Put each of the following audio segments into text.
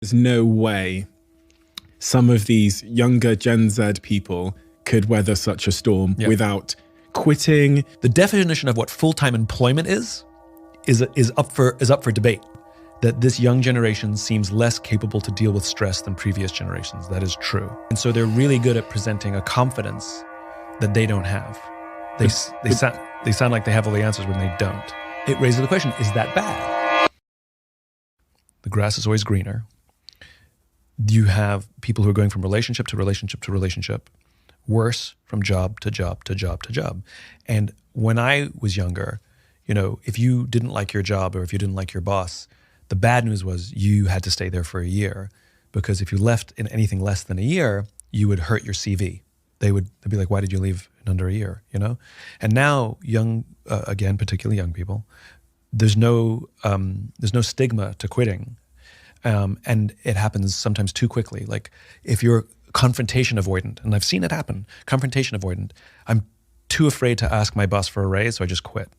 there's no way some of these younger Gen Z people could weather such a storm without quitting. The definition of what full-time employment is up for debate. That this young generation seems less capable to deal with stress than previous generations. That is true. And so they're really good at presenting a confidence that they don't have. They sound like they have all the answers when they don't. It raises the question, is that bad? The grass is always greener. You have people who are going from relationship to relationship to relationship, worse from job to job to job to job. And when I was younger, if you didn't like your job or if you didn't like your boss, the bad news was you had to stay there for a year, because if you left in anything less than a year, you would hurt your CV. They'd be like, why did you leave in under a year, And now again, particularly young people, there's no stigma to quitting. And it happens sometimes too quickly. Like if you're confrontation avoidant, and I've seen it happen, confrontation avoidant, I'm too afraid to ask my boss for a raise, so I just quit.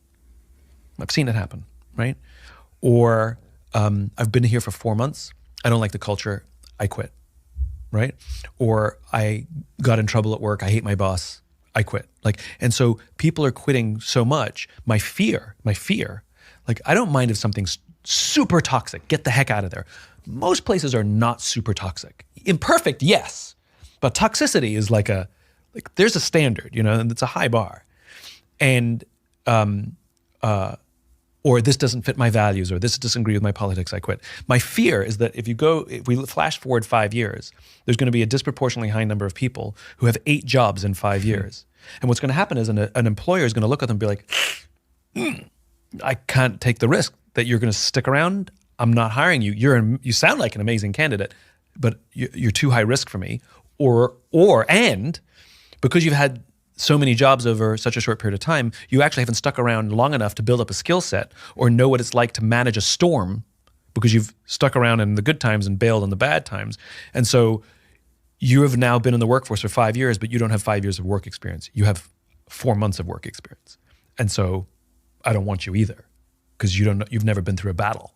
I've seen it happen, right? Or I've been here for 4 months, I don't like the culture, I quit, right? Or I got in trouble at work, I hate my boss, I quit. And so people are quitting so much. My fear, I don't mind if something's super toxic, get the heck out of there. Most places are not super toxic. Imperfect, yes, but toxicity is there's a standard, and it's a high bar. And, or this doesn't fit my values, or this doesn't agree with my politics, I quit. My fear is that if we flash forward 5 years, there's going to be a disproportionately high number of people who have 8 jobs in 5 years. And what's going to happen is an employer is going to look at them and be like, I can't take the risk that you're going to stick around. I'm not hiring you. You sound like an amazing candidate, but you're too high risk for me. And because you've had so many jobs over such a short period of time, you actually haven't stuck around long enough to build up a skill set or know what it's like to manage a storm, because you've stuck around in the good times and bailed in the bad times. And so you have now been in the workforce for 5 years, but you don't have 5 years of work experience. You have 4 months of work experience. And so I don't want you either, because you've never been through a battle.